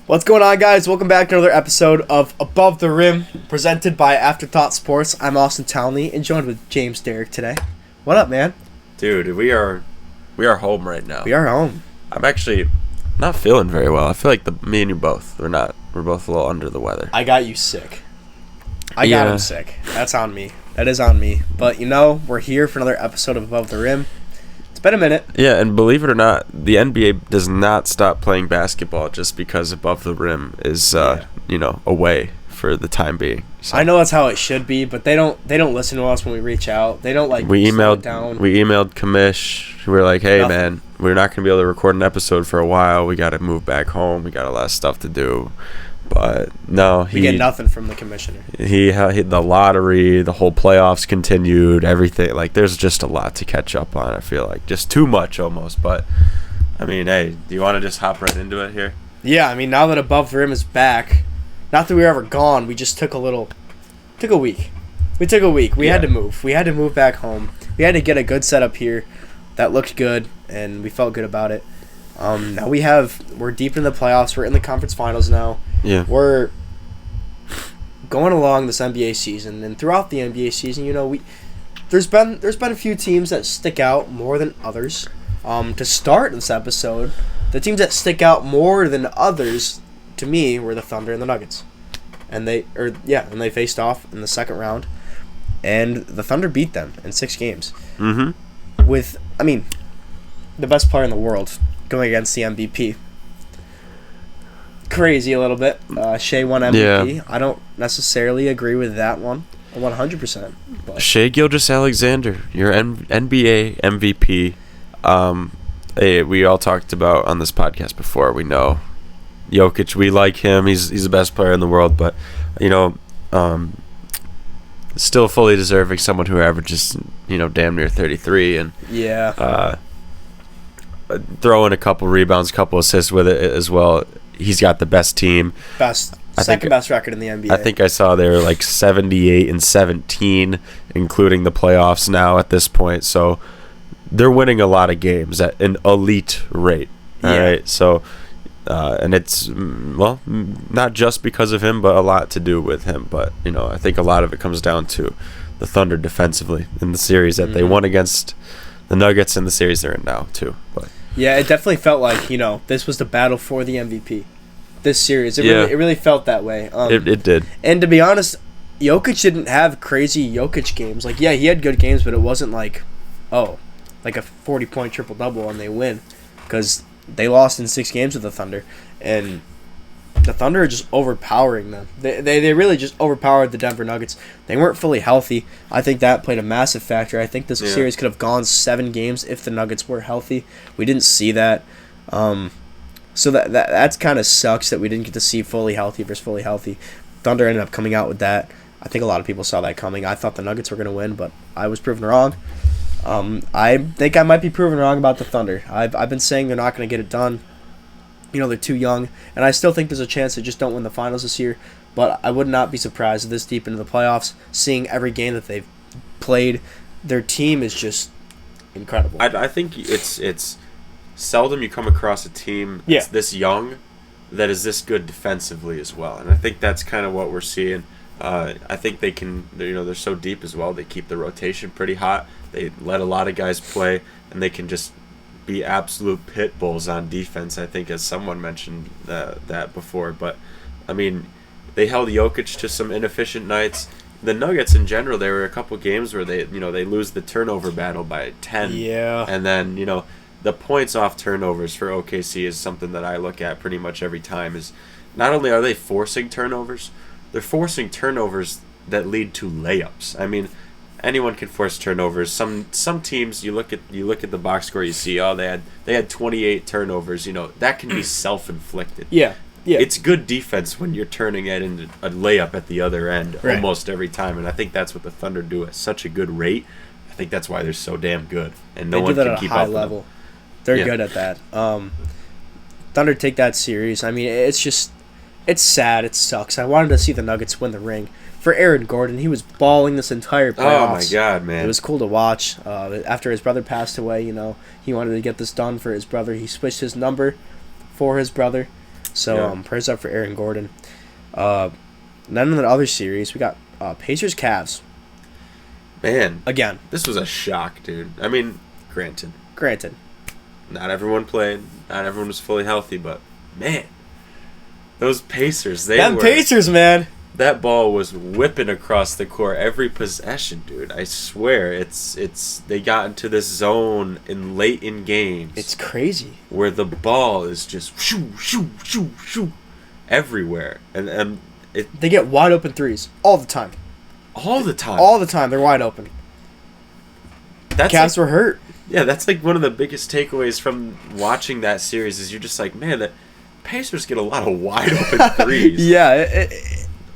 What's going on, guys? Welcome back to another episode of Above the Rim, presented by Afterthought Sports. I'm Austin Townley, and joined with James Derrick today. What up, man? Dude, we are home right now. We are home. I'm actually not feeling very well. I feel like me and you both. We're both a little under the weather. I got you sick. I got him sick. That's on me. That is on me. But, we're here for another episode of Above the Rim. It's been a minute. Yeah, and believe it or not, the NBA does not stop playing basketball just because Above the Rim is, away for the time being. So. I know that's how it should be, but they don't listen to us when we reach out. They don't slow it down. We emailed Commish. We were like, hey, man, we're not going to be able to record an episode for a while. We got to move back home. We got a lot of stuff to do. But no, we get nothing from the commissioner. He the lottery, the whole playoffs continued, everything. Like, there's just a lot to catch up on. I feel like just too much almost. But I mean, hey, do you want to just hop right into it here? Yeah, I mean, now that Above the Rim is back, not that we were ever gone, we just took a week. We took a week. We had to move. We had to move back home. We had to get a good setup here that looked good, and we felt good about it. Now we're deep in the playoffs. We're in the conference finals now. Yeah. We're going along this NBA season, and throughout the NBA season, there's been a few teams that stick out more than others. To start this episode, the teams that stick out more than others to me were the Thunder and the Nuggets. And they faced off in the second round, and the Thunder beat them in 6 games. Mm-hmm. With, the best player in the world going against the MVP. Crazy a little bit. Shea won MVP. Yeah. I don't necessarily agree with that one 100%. But. Shea Gilgeous-Alexander, your NBA MVP. Hey, we all talked about on this podcast before. We know Jokic. We like him. He's the best player in the world. But still fully deserving. Someone who averages damn near 33 and throw in a couple rebounds, couple assists with it as well. He's got the best team. Second best record in the NBA. I think I saw they were like 78-17, including the playoffs now at this point. So they're winning a lot of games at an elite rate. All right. So, and it's, not just because of him, but a lot to do with him. But, I think a lot of it comes down to the Thunder defensively in the series that they won against the Nuggets and the series they're in now, too. But. Yeah, it definitely felt like, this was the battle for the MVP. This series. It really felt that way. It did. And to be honest, Jokic didn't have crazy Jokic games. Like, yeah, he had good games, but it wasn't like a 40-point triple-double and they win. Because they lost in 6 games with the Thunder. And the Thunder are just overpowering them. They really just overpowered the Denver Nuggets. They weren't fully healthy. I think that played a massive factor. I think this series could have gone 7 games if the Nuggets were healthy. We didn't see that. So that's kind of sucks that we didn't get to see fully healthy versus fully healthy. Thunder ended up coming out with that. I think a lot of people saw that coming. I thought the Nuggets were going to win, but I was proven wrong. I think I might be proven wrong about the Thunder. I've been saying they're not going to get it done. They're too young, and I still think there's a chance they just don't win the finals this year, but I would not be surprised this deep into the playoffs, seeing every game that they've played. Their team is just incredible. I think it's seldom you come across a team that's this young that is this good defensively as well, and I think that's kind of what we're seeing. I think they can, they're so deep as well. They keep the rotation pretty hot. They let a lot of guys play, and they can just be absolute pit bulls on defense. I think, as someone mentioned that before, but they held Jokic to some inefficient nights. The Nuggets in general, there were a couple games where they lose the turnover battle by 10. Yeah. And then the points off turnovers for OKC is something that I look at pretty much every time. Is not only are they forcing turnovers, they're forcing turnovers that lead to layups. Anyone can force turnovers. Some teams, you look at the box score, you see, they had 28 turnovers. That can be self-inflicted. Yeah. It's good defense when you're turning it into a layup at the other end almost every time, and I think that's what the Thunder do at such a good rate. I think that's why they're so damn good, and no one can keep up with them. They do that at a high level. They're good at that. Thunder take that series. It's sad. It sucks. I wanted to see the Nuggets win the ring. For Aaron Gordon, he was balling this entire playoffs. Oh my God, man! It was cool to watch. After his brother passed away, he wanted to get this done for his brother. He switched his number for his brother. So prayers up for Aaron Gordon. Then in the other series, we got Pacers Cavs. Man, again, this was a shock, dude. I mean, granted, not everyone played, not everyone was fully healthy, but man, those Pacers, Pacers, man. That ball was whipping across the court every possession, dude. I swear, it's they got into this zone late in games. It's crazy where the ball is just shoo shoo shoo shoo everywhere, and they get wide open threes all the time. All the time. All the time, they're wide open. Cavs were hurt. Yeah, that's like one of the biggest takeaways from watching that series is you're just like, man, the Pacers get a lot of wide open threes. Yeah,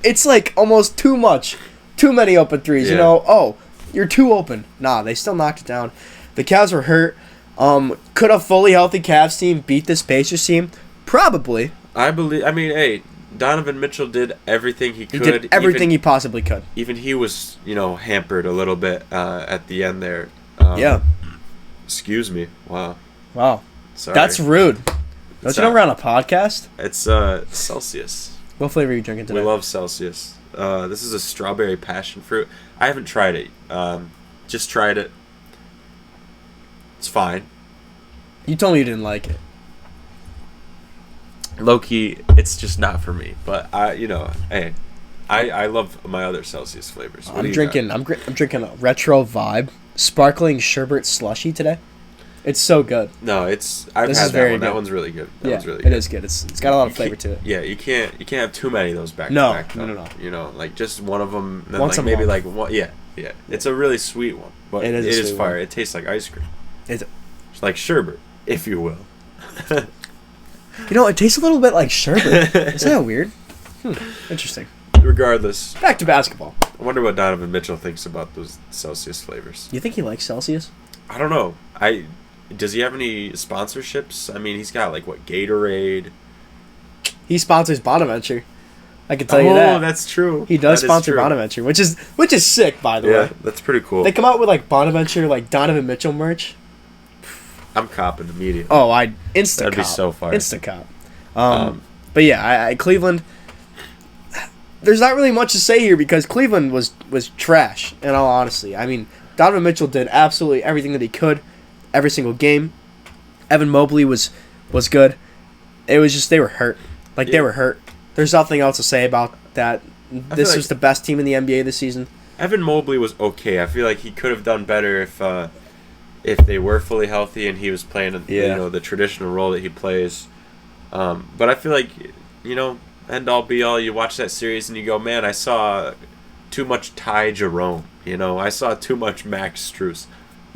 it's like almost too much. Too many open threes, you know? Oh, you're too open. Nah, they still knocked it down. The Cavs were hurt. Could a fully healthy Cavs team beat this Pacers team? Probably. I mean, hey, Donovan Mitchell did everything he could. He did everything he possibly could. Even he was, hampered a little bit at the end there. Yeah. Excuse me. Wow. Sorry. That's rude. Don't you know we're on a podcast? It's Celsius. What flavor are you drinking today? We love Celsius. This is a strawberry passion fruit. I haven't tried it. Just tried it. It's fine. You told me you didn't like it. Low-key, it's just not for me. But hey, I love my other Celsius flavors. I'm drinking a retro vibe sparkling sherbet slushy today. It's so good. No, I've had that one. Good. That one's really good. One's really good. It is good. It's got a lot of flavor to it. Yeah, you can't have too many of those back to back. No. Like just one of them. And then once maybe like one. Yeah. It's a really sweet one, but it is fire. One. It tastes like ice cream. It's like sherbet, if you will. It tastes a little bit like sherbet. Isn't that weird? Interesting. Regardless, back to basketball. I wonder what Donovan Mitchell thinks about those Celsius flavors. You think he likes Celsius? I don't know. Does he have any sponsorships? I mean, he's got Gatorade. He sponsors Bonaventure. I can tell you that. Oh, that's true. He does sponsor Bonaventure, which is sick, by the way. Yeah, that's pretty cool. They come out with Bonaventure, Donovan Mitchell merch. I'm copping immediately. Oh, insta cop. That'd be so fire. Insta cop. But yeah, Cleveland. There's not really much to say here because Cleveland was trash. In all honesty, I mean, Donovan Mitchell did absolutely everything that he could, every single game. Evan Mobley was good. It was just they were hurt. They were hurt. There's nothing else to say about that. This was the best team in the NBA this season. Evan Mobley was okay. I feel like he could have done better if they were fully healthy and he was playing the traditional role that he plays. But I feel like end all be all. You watch that series and you go, man, I saw too much Ty Jerome. I saw too much Max Strus.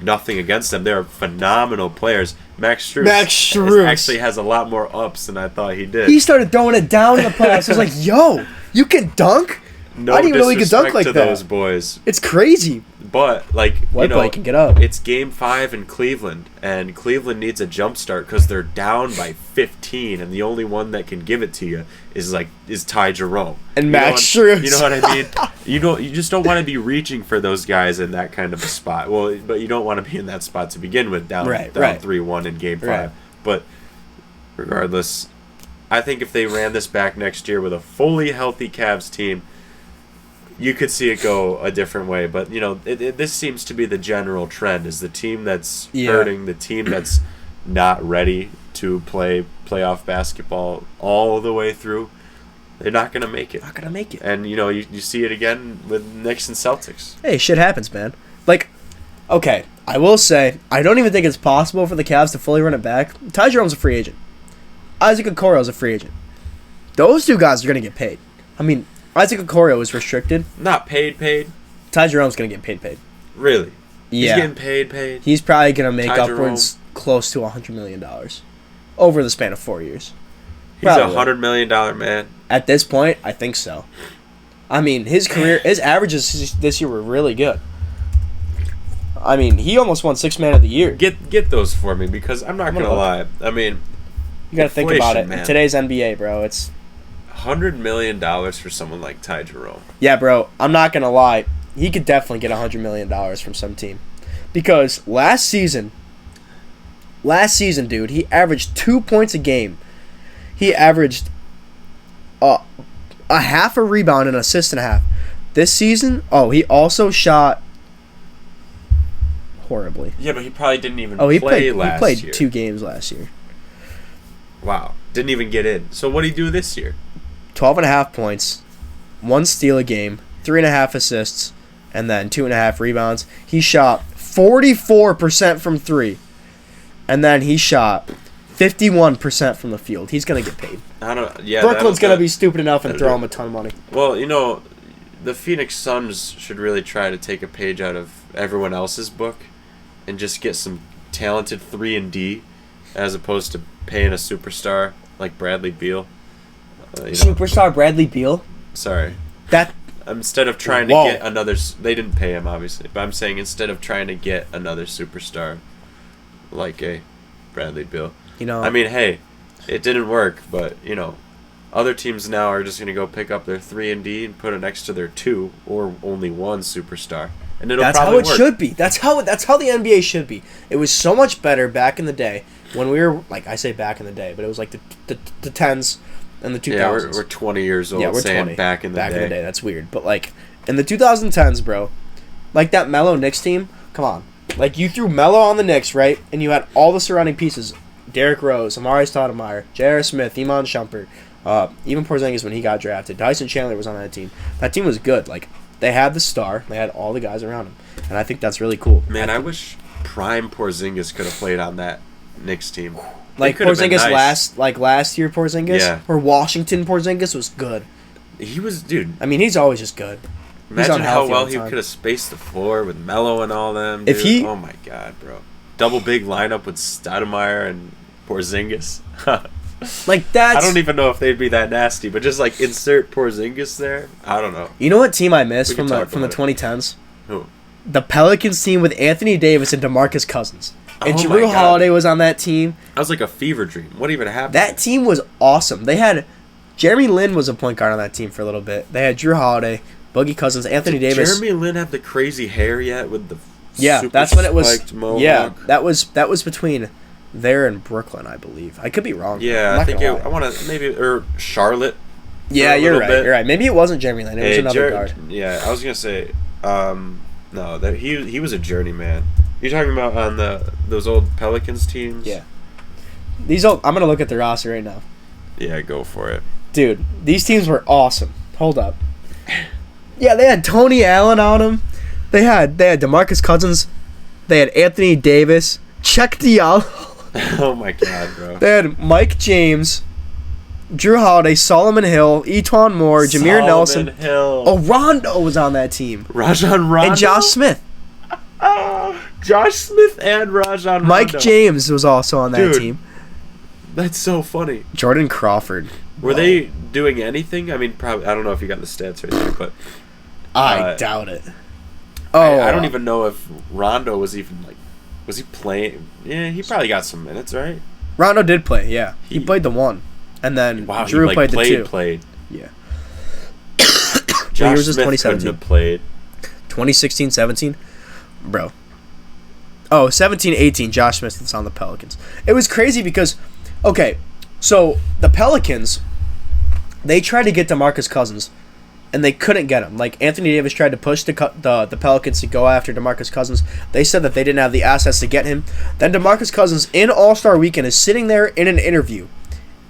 Nothing against them. They're phenomenal players. Max Strus actually has a lot more ups than I thought he did. He started throwing it down in the playoffs. I was like, yo, you can dunk? No, I didn't even know he could dunk like that. Those boys. It's crazy. But White can get up. It's Game 5 in Cleveland, and Cleveland needs a jump start because they're down by 15, and the only one that can give it to you is Ty Jerome and Max Strus. You know what I mean? You just don't want to be reaching for those guys in that kind of a spot. Well, but you don't want to be in that spot to begin with, down 3-1 in Game 5. Right. But regardless, I think if they ran this back next year with a fully healthy Cavs team, you could see it go a different way, but this seems to be the general trend: is the team that's hurting, the team that's not ready to play playoff basketball all the way through. They're not going to make it. And you see it again with Knicks and Celtics. Hey, shit happens, man. Okay, I will say I don't even think it's possible for the Cavs to fully run it back. Ty Jerome's a free agent. Isaac Okoro's a free agent. Those two guys are going to get paid. I mean, Isaac Okoro is restricted. Not paid. Ty Jerome's going to get paid. Really? Yeah. He's getting paid? He's probably going to make upwards close to $100 million over the span of 4 years. He's a $100 million man. At this point, I think so. I mean, his averages this year were really good. I mean, he almost won Sixth Man of the Year. Get those for me because I'm not going to lie. I mean, you got to think about it. Man. In today's NBA, bro, it's $100 million for someone like Ty Jerome. Yeah, bro. I'm not going to lie. He could definitely get $100 million from some team. Because last season, dude, he averaged 2 points a game. he averaged a half a rebound and an assist and a half. This season, he also shot horribly. Yeah, but he probably didn't even play last year. He played 2 games last year. Wow. Didn't even get in. So what did he do this year? 12.5 points, 1 steal a game, 3.5 assists, and then 2.5 rebounds. He shot 44% from 3, and then he shot 51% from the field. He's gonna get paid. Brooklyn's gonna be stupid enough and throw him a ton of money. Well, the Phoenix Suns should really try to take a page out of everyone else's book and just get some talented 3-and-D as opposed to paying a superstar like Bradley Beal. Superstar Bradley Beal? Sorry. That instead of trying to get another, they didn't pay him obviously, but I'm saying instead of trying to get another superstar like a Bradley Beal. I mean, hey, it didn't work, but other teams now are just going to go pick up their 3-and-D and put it next to their 2 or only 1 superstar. And it'll probably work. That's how it should be. That's how the NBA should be. It was so much better back in the day when we were, like, I say back in the day, but it was like the 10s and the 2000s. Yeah, we're 20 years old saying 20. Back in the day. Back in the day, that's weird. But, like, in the 2010s, bro, like that Melo Knicks team, come on. Like, you threw Melo on the Knicks, right? And you had all the surrounding pieces. Derrick Rose, Amari Stoudemire, J.R. Smith, Iman Shumpert, even Porzingis when he got drafted. Tyson Chandler was on that team. That team was good. Like, they had the star. They had all the guys around him. And I think that's really cool. Man, I wish prime Porzingis could have played on that Knicks team. Like Porzingis last year Porzingis? Or Washington Porzingis was good. He was, dude. I mean, he's always just good. Imagine how well he could have spaced the floor with Melo and all them, dude. Oh, my God, bro. Double big lineup with Stoudemire and Porzingis. Like that. I don't even know if they'd be that nasty, but just like insert Porzingis there. I don't know. You know what team I miss from the 2010s? Who? The Pelicans team with Anthony Davis and DeMarcus Cousins. And Jrue Holiday was on that team. That was like a fever dream. What even happened? That team was awesome. They had Jeremy Lin was a point guard on that team for a little bit. They had Jrue Holiday, Boogie Cousins, Anthony Davis. Jeremy Lin have the crazy hair yet with the super that's when it was. Mohawk? Yeah, that was between there and Brooklyn, I believe. I could be wrong. Yeah, I think I want to maybe or Charlotte. Yeah, you're right. You're right. Maybe it wasn't Jeremy Lin. It was another guard. Yeah, I was gonna say, no, that he was a journeyman. You're talking about on those old Pelicans teams? Yeah. I'm gonna look at the roster right now. Yeah, go for it. Dude, these teams were awesome. Hold up. Yeah, they had Tony Allen on them. They had DeMarcus Cousins. They had Anthony Davis. Check Diallo. Oh my God, bro. They had Mike James, Jrue Holiday, Solomon Hill, Etuan Moore, Jameer Nelson. Hill. Oh, Rondo was on that team. Rajon Rondo. And Josh Smith. Josh Smith and Rajon Rondo. Mike James was also on that team. That's so funny. Jordan Crawford. Were they doing anything? I mean, probably. I don't know if you got the stats right there, but I doubt it. I don't even know if Rondo was even like. Was he playing? Yeah, he probably got some minutes, right? Rondo did play. Yeah, he played the 1, and then Jrue played the 2. Played. Yeah. Josh Smith couldn't have played. 2016-17, bro. Oh, 17-18. Josh Smith was on the Pelicans. It was crazy because, okay, so the Pelicans, they tried to get DeMarcus Cousins, and they couldn't get him. Like, Anthony Davis tried to push the Pelicans to go after DeMarcus Cousins. They said that they didn't have the assets to get him. Then DeMarcus Cousins, in All-Star Weekend, is sitting there in an interview,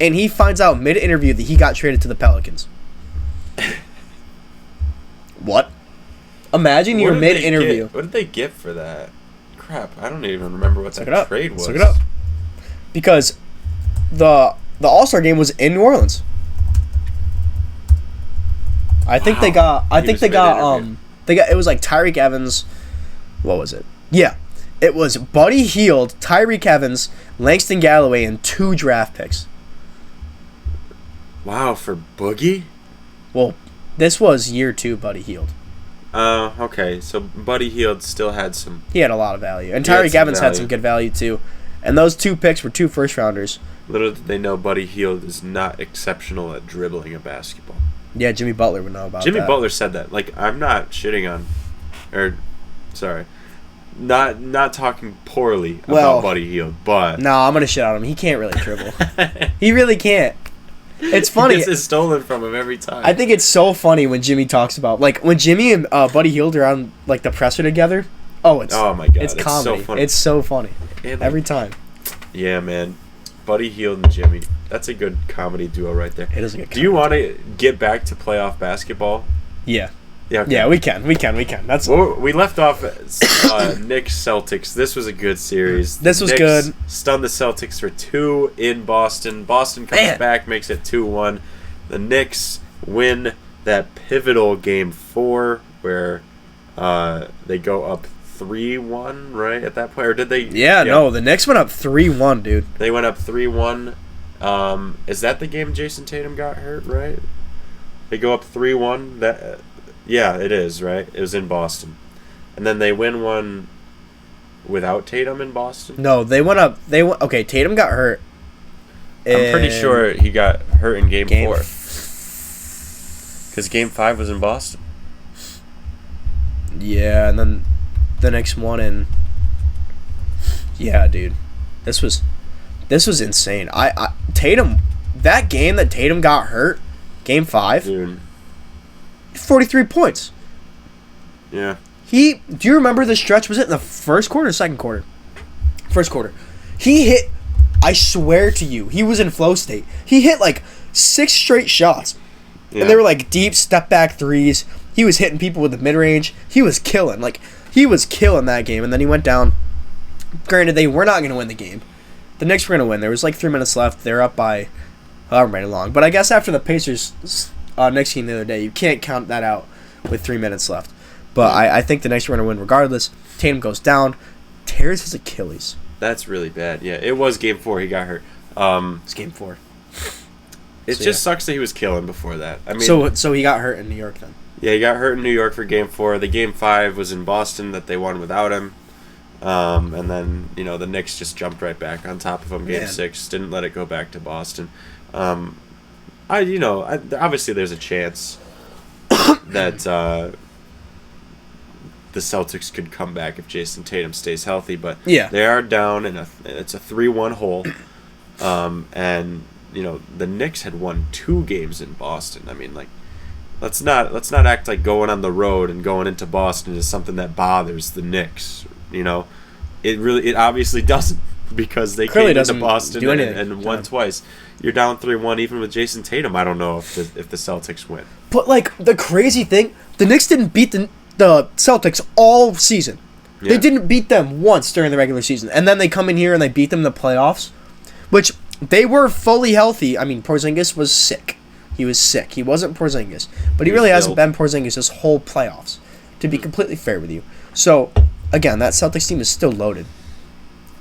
and he finds out mid-interview that he got traded to the Pelicans. What? Imagine you're mid-interview. What did they get for that? Crap, I don't even remember what that trade was. Look it up. Because the All-Star game was in New Orleans. I think they got it was like Tyreek Evans. What was it? Yeah. It was Buddy Hield, Tyreek Evans, Langston Galloway, and 2 draft picks. Wow, for Boogie? Well, this was year 2 Buddy Hield. Okay. So Buddy Hield still had some... He had a lot of value. And Tyreek Evans had some good value, too. And those 2 picks were 2 first-rounders. Little did they know Buddy Hield is not exceptional at dribbling a basketball. Yeah, Jimmy Butler would know about that. Jimmy Butler said that. Like, I'm not shitting on... sorry. Not talking poorly about Buddy Hield, but... No, I'm going to shit on him. He can't really dribble. He really can't. It's funny. He gets it stolen from him every time. I think it's so funny when Jimmy talks about, like, when Jimmy and Buddy Hield are on, like, the presser together. Oh my god, it's comedy. So funny. It's so funny every time. Yeah, man. Buddy Hield and Jimmy. That's a good comedy duo right there. It is a good. Do you want to get back to playoff basketball? Yeah. Yeah. Okay. Yeah, we can. That's. We left off Knicks Celtics. This was a good series. This was Knicks good. Stunned the Celtics for 2 in Boston. Boston comes back, makes it 2-1. The Knicks win that pivotal game 4 where they go up 3-1, right, at that point? Or did they? Yeah, no, the Knicks went up 3-1, dude. They went up 3-1. Is that the game Jason Tatum got hurt, right? They go up 3-1. Yeah, it is, right? It was in Boston. And then they win one without Tatum in Boston? No, they went up. Okay, Tatum got hurt. I'm pretty sure he got hurt in game 4. Because game 5 was in Boston. Yeah, and then the next one in. Yeah, dude. This was insane. Tatum, that game that Tatum got hurt, game 5, dude. 43 points. Yeah. Do you remember the stretch? Was it in the first quarter or second quarter? First quarter. He hit, I swear to you, he was in flow state. He hit like 6 straight shots. Yeah. And they were like deep step back threes. He was hitting people with the mid range. He was killing. He was killing that game. And then he went down. Granted, they were not going to win the game. The Knicks were going to win. There was like 3 minutes left. They were up by however many long. But I guess after the Pacers Knicks game the other day, you can't count that out with 3 minutes left. But I think the Knicks were going to win regardless. Tatum goes down, tears his Achilles. That's really bad. Yeah, it was game 4. He got hurt. It's game 4. It just sucks that he was killing before that. I mean, so he got hurt in New York then. Yeah, he got hurt in New York for game 4. The game 5 was in Boston that they won without him. And then, the Knicks just jumped right back on top of him. Game 6, didn't let it go back to Boston. Obviously there's a chance that the Celtics could come back if Jason Tatum stays healthy, but they are down, and it's a 3-1 hole. And the Knicks had won 2 games in Boston. I mean, let's not act like going on the road and going into Boston is something that bothers the Knicks. It obviously doesn't, because they came into Boston and won twice. You're down 3-1 even with Jason Tatum. I don't know if the Celtics win. But the crazy thing, the Knicks didn't beat the Celtics all season. Yeah. They didn't beat them once during the regular season, and then they come in here and they beat them in the playoffs, which they were fully healthy. I mean, Porzingis was sick. He was sick. He wasn't Porzingis, but he really hasn't been Porzingis this whole playoffs, to be completely fair with you. So, again, that Celtics team is still loaded.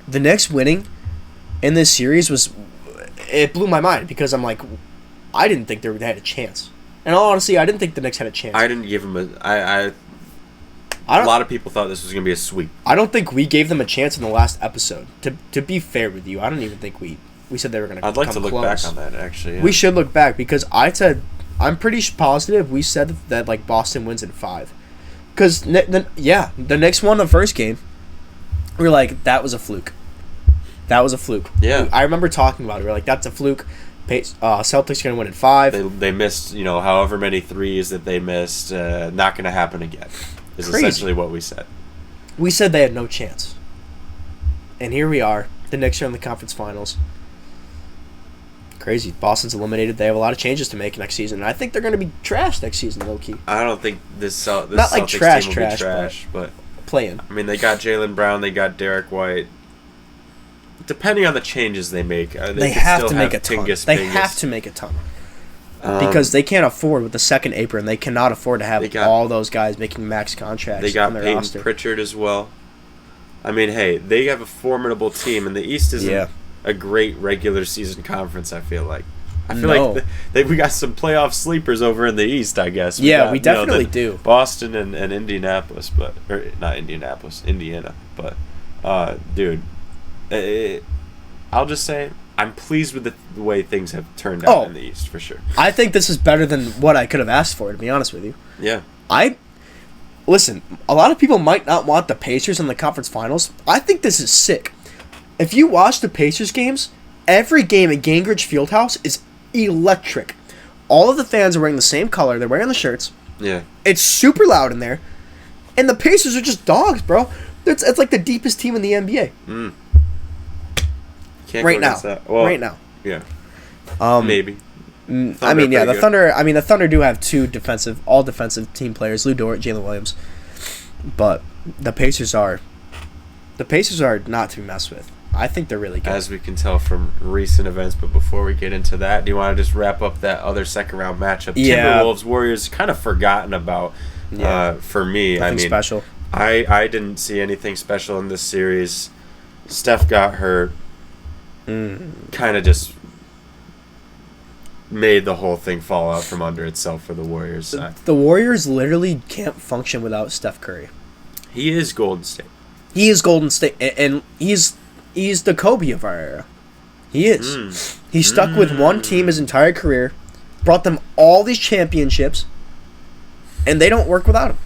The Knicks winning in this series it blew my mind, because I'm like, I didn't think they had a chance. And honestly, I didn't think the Knicks had a chance. I didn't give them a lot of people thought this was going to be a sweep. I don't think we gave them a chance in the last episode. To be fair with you, I don't even think we said they were going to come close. I'd like to look back on that, actually. Yeah. We should look back, because I'm pretty positive we said that Boston wins in 5. Because, the Knicks won the first game. We were like, that was a fluke. That was a fluke. Yeah. I remember talking about it. We were like, that's a fluke. Celtics going to win in 5. They missed, however many threes that they missed. Not going to happen again. Is Crazy. Essentially what we said. We said they had no chance. And here we are. The Knicks are in the conference finals. Crazy. Boston's eliminated. They have a lot of changes to make next season. And I think they're going to be trash next season, low-key. I don't think this not Celtics like trash, team will be trash, but playing. I mean, they got Jaylen Brown. They got Derek White. Depending on the changes they make, they have to make a ton. They have to make a ton. Because they can't afford, with the second apron, they cannot afford to have all those guys making max contracts. They got on their Peyton roster. Pritchard as well. I mean, hey, they have a formidable team, and the East isn't a great regular season conference, I feel like. I feel like we got some playoff sleepers over in the East, I guess. We definitely do. Boston and Indianapolis, or not Indianapolis, Indiana. But, dude, I'll just say I'm pleased with the way things have turned out in the East, for sure. I think this is better than what I could have asked for, to be honest with you. Yeah. Listen, a lot of people might not want the Pacers in the conference finals. I think this is sick. If you watch the Pacers games, every game at Gingrich Fieldhouse is electric. All of the fans are wearing the same color. They're wearing the shirts. Yeah. It's super loud in there. And the Pacers are just dogs, bro. It's like the deepest team in the NBA. Can't right go now. against that. Well, right now. Yeah. Maybe. The Thunder. I mean, the Thunder do have two all defensive team players: Lou Dort, Jalen Williams. But the Pacers are not to be messed with. I think they're really good. As we can tell from recent events, but before we get into that, do you want to just wrap up that other second round matchup? Yeah. Timberwolves Warriors, kind of forgotten about. For me, Nothing special. I didn't see anything special in this series. Steph got hurt. Kind of just made the whole thing fall out from under itself for the Warriors. The Warriors literally can't function without Steph Curry. He is Golden State. He is Golden State, and he's the Kobe of our era. He is. He stuck with one team his entire career, brought them all these championships, and they don't work without him.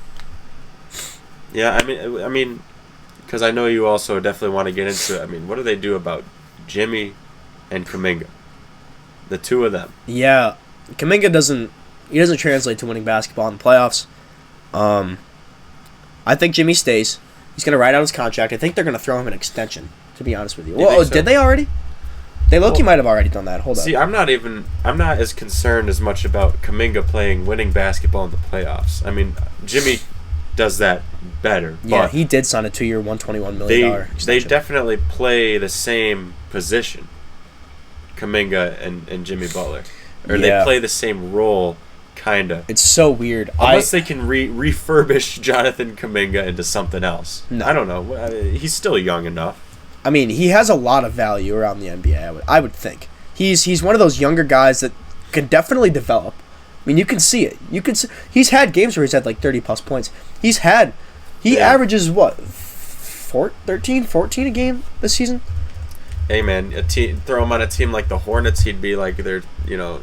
Yeah, I mean, because I know you also definitely want to get into it. I mean, what do they do about Jimmy and Kuminga? The two of them. Yeah, Kuminga doesn't translate to winning basketball in the playoffs. I think Jimmy stays. He's going to ride out his contract. I think they're going to throw him an extension, to be honest with you. Well, so? Did they already? They might have already done that. Hold on. See, I'm not as concerned as much about Kuminga playing winning basketball in the playoffs. I mean, Jimmy does that better. Yeah, he did sign a 2-year, $121 million extension. They definitely play the same position, Kuminga and Jimmy Butler. Or they play the same role, kind of. It's so weird. Unless they can refurbish Jonathan Kuminga into something else. No. I don't know. He's still young enough. I mean, he has a lot of value around the NBA, I would think. He's one of those younger guys that can definitely develop. I mean, you can see it. He's had games where he's had like 30-plus points. He averages, what, 13, 14 a game this season? Hey, man, throw him on a team like the Hornets, he'd be like their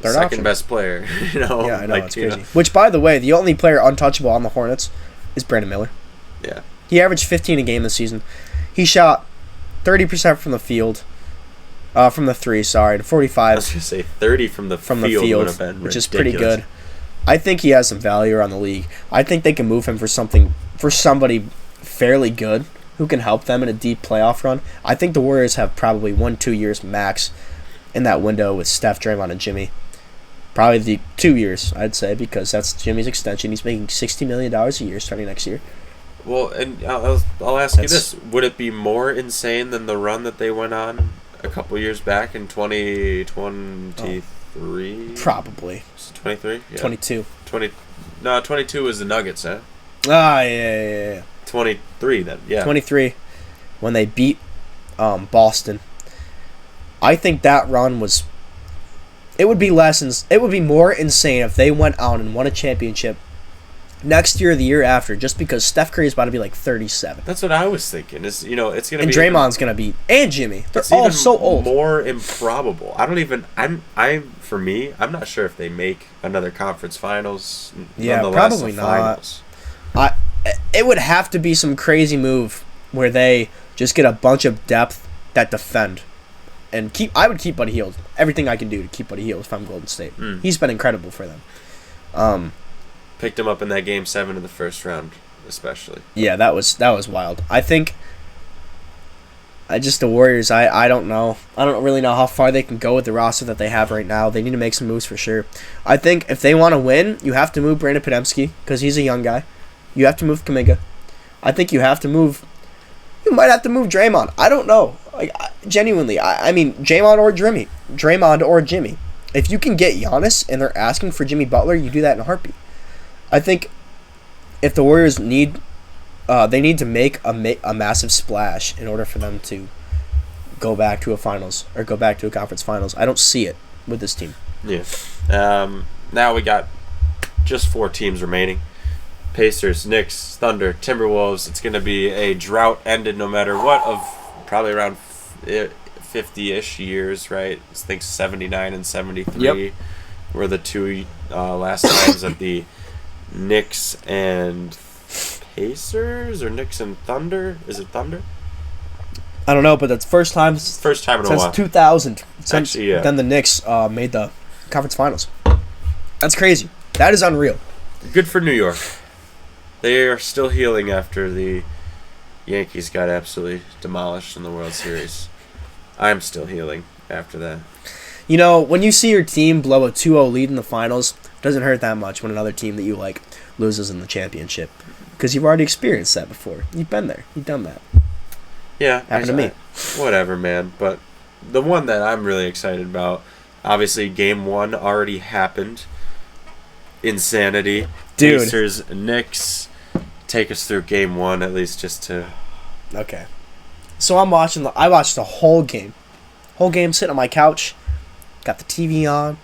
second best player. Yeah, I know, it's crazy. Which, by the way, the only player untouchable on the Hornets is Brandon Miller. Yeah. He averaged 15 a game this season. He shot 30% from the field. From the three, sorry, to 45. I was going to say 30 from the field would have been which ridiculous. Is pretty good. I think he has some value around the league. I think they can move him for somebody fairly good who can help them in a deep playoff run. I think the Warriors have probably 1-2 years max in that window with Steph, Draymond, and Jimmy. Probably the 2 years, I'd say, because that's Jimmy's extension. He's making $60 million a year starting next year. Well, and I'll ask you this. Would it be more insane than the run that they went on a couple years back in 2023? Probably. 23? Yeah. 22. 22 was the Nuggets, huh? Yeah. 23 then, yeah. 23, when they beat Boston. I think that run was... It would be more insane if they went out and won a championship next year or the year after, just because Steph Curry is about to be like 37. That's what I was thinking. It's gonna and be, Draymond's gonna be, and Jimmy. They're all so old. More improbable. I'm not sure if they make another conference finals. Yeah, probably not. It would have to be some crazy move where they just get a bunch of depth that defend. And I would keep Buddy Hield. Everything I can do to keep Buddy Hield if I'm Golden State. He's been incredible for them. Picked him up in that Game 7 of the first round, especially. Yeah, that was wild. I think the Warriors, I don't know. I don't really know how far they can go with the roster that they have right now. They need to make some moves for sure. I think if they want to win, you have to move Brandon Podemski because he's a young guy. You have to move Kuminga. I think you might have to move Draymond. I don't know. Genuinely, I mean, Draymond or Jimmy. If you can get Giannis and they're asking for Jimmy Butler, you do that in a heartbeat. I think if the Warriors they need to make a massive splash in order for them to go back to a finals or go back to a conference finals. I don't see it with this team. Yeah. Now we got just 4 teams remaining. Pacers, Knicks, Thunder, Timberwolves. It's going to be a drought ended no matter what of probably around 50-ish years, right? I think 79 and 73 were the two last times that the Knicks and Pacers or Knicks and Thunder. Is it Thunder? I don't know, but that's first time in a while. Since 2000. Then the Knicks made the conference finals. That's crazy. That is unreal. Good for New York. They are still healing after the Yankees got absolutely demolished in the World Series. I'm still healing after that. You know, when you see your team blow a 2-0 lead in the finals, it doesn't hurt that much when another team that you like loses in the championship. Because you've already experienced that before. You've been there. You've done that. Yeah. Happened to me. Whatever, man. But the one that I'm really excited about, obviously Game 1 already happened. Insanity. Dude. Pacers, Knicks. Take us through Game 1 at least just to... Okay. So I watched the whole game. Whole game sitting on my couch. Got the TV on.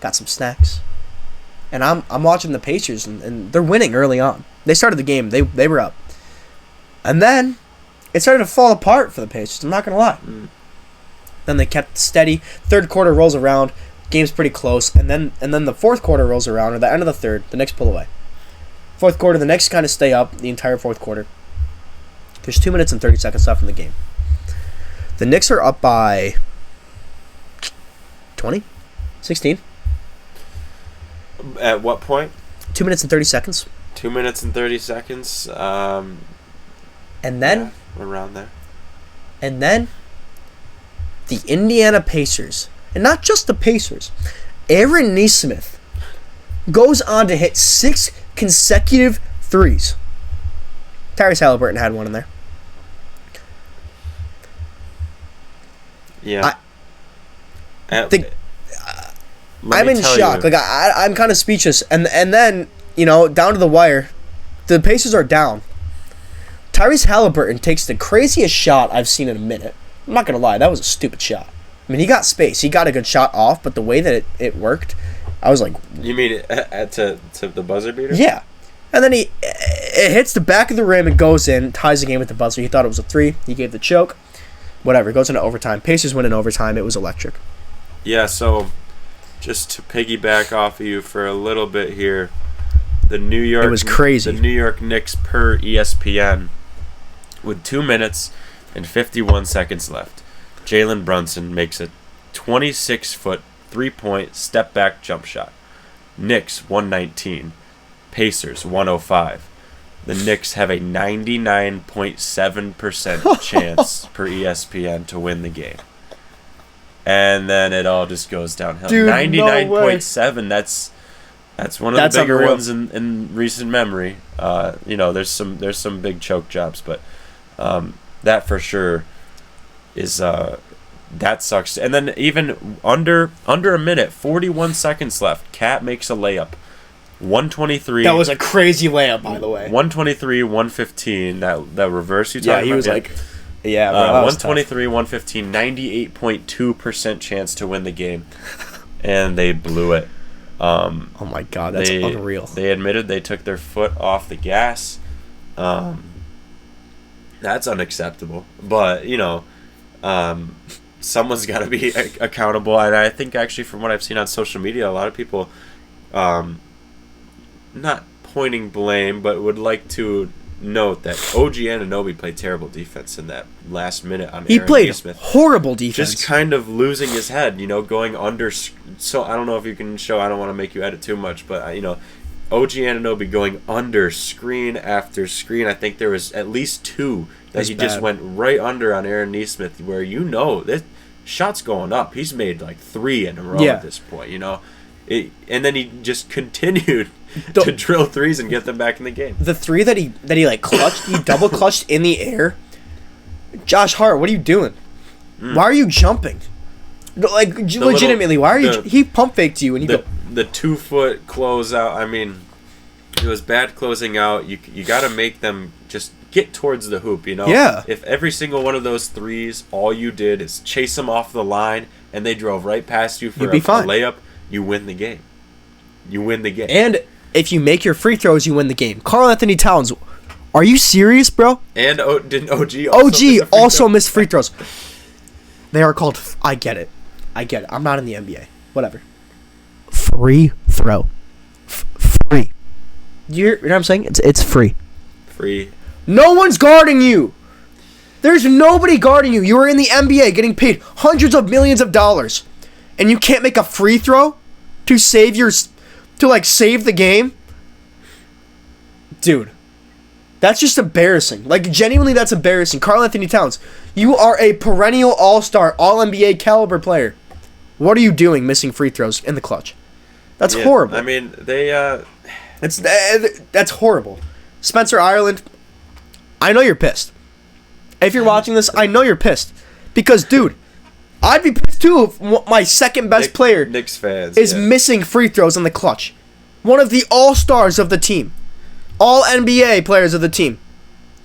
Got some snacks. And I'm watching the Pacers, and they're winning early on. They started the game. They were up. And then it started to fall apart for the Pacers. I'm not going to lie. Then they kept steady. Third quarter rolls around. Game's pretty close. And then the fourth quarter rolls around, or the end of the third. The Knicks pull away. Fourth quarter, the Knicks kind of stay up the entire fourth quarter. There's 2 minutes and 30 seconds left in the game. The Knicks are up by 20? 16? At what point? 2 minutes and 30 seconds. 2 minutes and 30 seconds. And then... Yeah, around there. And then... the Indiana Pacers, and not just the Pacers, Aaron Nesmith goes on to hit 6 consecutive threes. Tyrese Halliburton had one in there. Yeah. I'm in shock. Like I'm kind of speechless. And then, you know, down to the wire, the Pacers are down. Tyrese Halliburton takes the craziest shot I've seen in a minute. I'm not gonna lie, that was a stupid shot. I mean, he got space. He got a good shot off, but the way that it worked, I was like... You mean to the buzzer beater? Yeah. And then it hits the back of the rim and goes in, ties the game with the buzzer. He thought it was a 3. He gave the choke. Whatever, it goes into overtime. Pacers win in overtime. It was electric. Yeah, so just to piggyback off of you for a little bit here, it was crazy. The New York Knicks per ESPN with 2 minutes and 51 seconds left. Jalen Brunson makes a 26-foot, 3-point, step-back jump shot. Knicks, 119. Pacers, 105. The Knicks have a 99.7% chance per ESPN to win the game. And then it all just goes downhill. Dude, 99.7, that's one of the bigger unreal. ones in recent memory. You know, there's some big choke jobs, but that for sure is that sucks. And then even under a minute, 41 seconds left, Cat makes a layup. 123. That was a crazy layup, by the way. 123, 115. That reverse you talking about? Yeah, he was like... Yeah, bro, 123, 115, 98.2% chance to win the game. And they blew it. Oh my God, that's unreal. They admitted they took their foot off the gas. That's unacceptable. But, you know, someone's got to be accountable. And I think actually from what I've seen on social media, a lot of people... not pointing blame, but would like to note that OG Anunoby played terrible defense in that last minute on He Aaron played Nesmith. horrible defense. Just kind of losing his head, you know, going under... So I don't know if you can show... I don't want to make you edit too much, but, you know, OG Anunoby going under screen after screen. I think there was at least 2 that he just went right under on Aaron Nesmith, where, you know, this shot's going up. He's made like 3 in a row at this point, you know. And then he just continued to drill threes and get them back in the game. The 3 that he like clutched, he double clutched in the air. Josh Hart, what are you doing? Why are you jumping? Like legitimately, why are you? He pump faked you and you go. The 2-foot closeout. I mean, it was bad closing out. You got to make them just get towards the hoop. You know. Yeah. If every single one of those threes, all you did is chase them off the line, and they drove right past you for a layup. You win the game. You win the game. And if you make your free throws, you win the game. Karl Anthony Towns, are you serious, bro? And didn't OG also miss free throws? They are called... I get it. I'm not in the NBA. Whatever. Free throw. Free. You know what I'm saying? It's free. Free. No one's guarding you. There's nobody guarding you. You are in the NBA getting paid hundreds of millions of dollars. And you can't make a free throw? to save the game. Dude, that's just embarrassing. Like, genuinely, that's embarrassing. Karl Anthony Towns, you are a perennial all-star, all-NBA caliber player. What are you doing missing free throws in the clutch? That's horrible. I mean, That's horrible. Spencer Ireland, I know you're pissed. If you're watching this, I know you're pissed. Because, dude, I'd be pissed too if my second best player Knicks fans, is missing free throws in the clutch. One of the all-stars of the team. All NBA players of the team.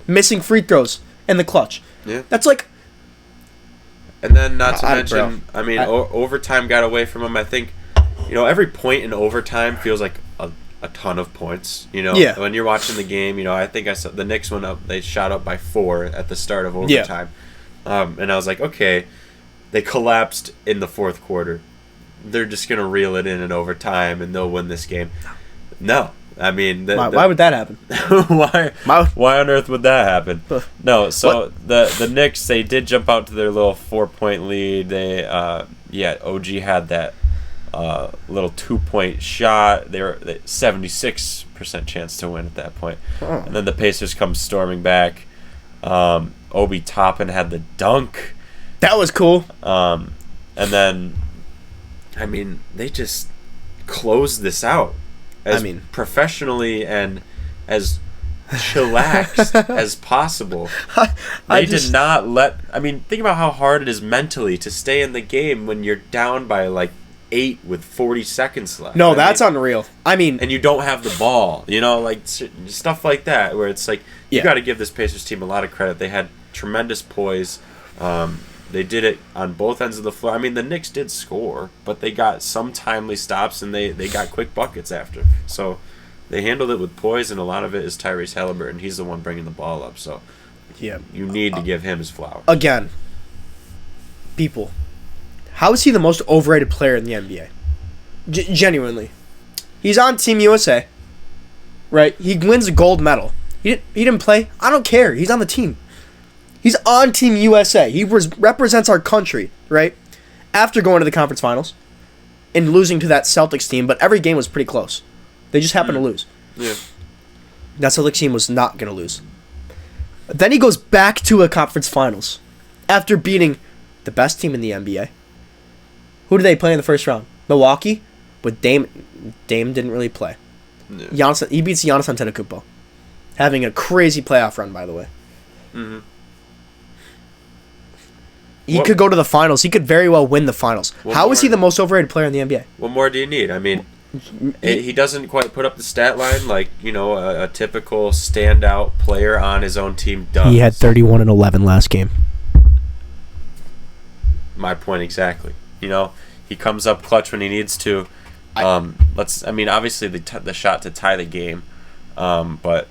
Missing free throws in the clutch. Yeah. That's like... And then, not to mention, overtime got away from him. I think, every point in overtime feels like a ton of points. When you're watching the game, I think I saw the Knicks went up. They shot up by 4 at the start of overtime. And I was like, okay, they collapsed in the fourth quarter. They're just going to reel it in overtime, and they'll win this game. No. I mean... Why would that happen? Why on earth would that happen? No, so the Knicks, they did jump out to their little 4-point lead. They, OG had that little 2-point shot. They were 76% chance to win at that point. Oh. And then the Pacers come storming back. Obi Toppin had the dunk. That was cool. And then, I mean, they just closed this out as professionally and as chillaxed as possible. Did not let... I mean, think about how hard it is mentally to stay in the game when you're down by, 8 with 40 seconds left. No, that's unreal. And you don't have the ball. Stuff like that, where it's like, you got to give this Pacers team a lot of credit. They had tremendous poise. They did it on both ends of the floor. I mean, the Knicks did score, but they got some timely stops, and they got quick buckets after. So they handled it with poise, and a lot of it is Tyrese Halliburton. He's the one bringing the ball up. So you need to give him his flowers. Again, people, how is he the most overrated player in the NBA? Genuinely. He's on Team USA, right? He wins a gold medal. He didn't play. I don't care. He's on the team. He's on Team USA. He represents our country, right? After going to the conference finals and losing to that Celtics team, but every game was pretty close. They just happened to lose. Yeah. That Celtics team was not going to lose. Then he goes back to a conference finals after beating the best team in the NBA. Who did they play in the first round? Milwaukee, but Dame didn't really play. Yeah. He beats Giannis Antetokounmpo, having a crazy playoff run, by the way. Mm-hmm. He could go to the finals. He could very well win the finals. How is he the most overrated player in the NBA? What more do you need? I mean, he doesn't quite put up the stat line like, a typical standout player on his own team does. He had 31 and 11 last game. My point exactly. He comes up clutch when he needs to. Obviously the shot to tie the game, but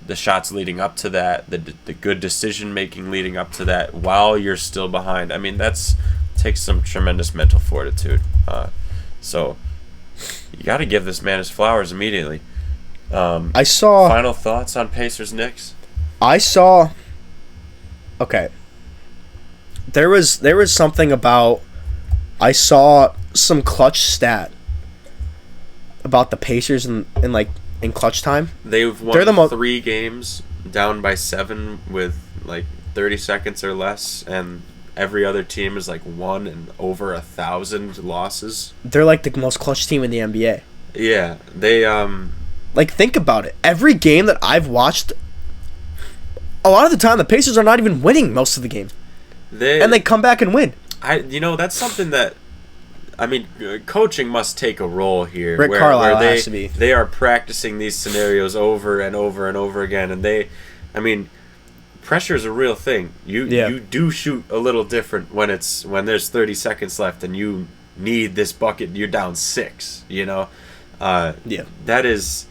the shots leading up to that, the good decision making leading up to that, while you're still behind. I mean, takes some tremendous mental fortitude. So you got to give this man his flowers immediately. I saw final thoughts on Pacers Knicks. Okay. There was something about... I saw some clutch stat about the Pacers in clutch time. They've won 3 games down by 7 with 30 seconds or less, and every other team is 1 and over 1,000 losses. They're the most clutch team in the NBA. Yeah, they think about it. Every game that I've watched, a lot of the time the Pacers are not even winning most of the games. And they come back and win. That's something that, coaching must take a role here. Rick Carlisle has to be. They are practicing these scenarios over and over and over again, and pressure is a real thing. You do shoot a little different when there's 30 seconds left and you need this bucket. You're down 6. That is,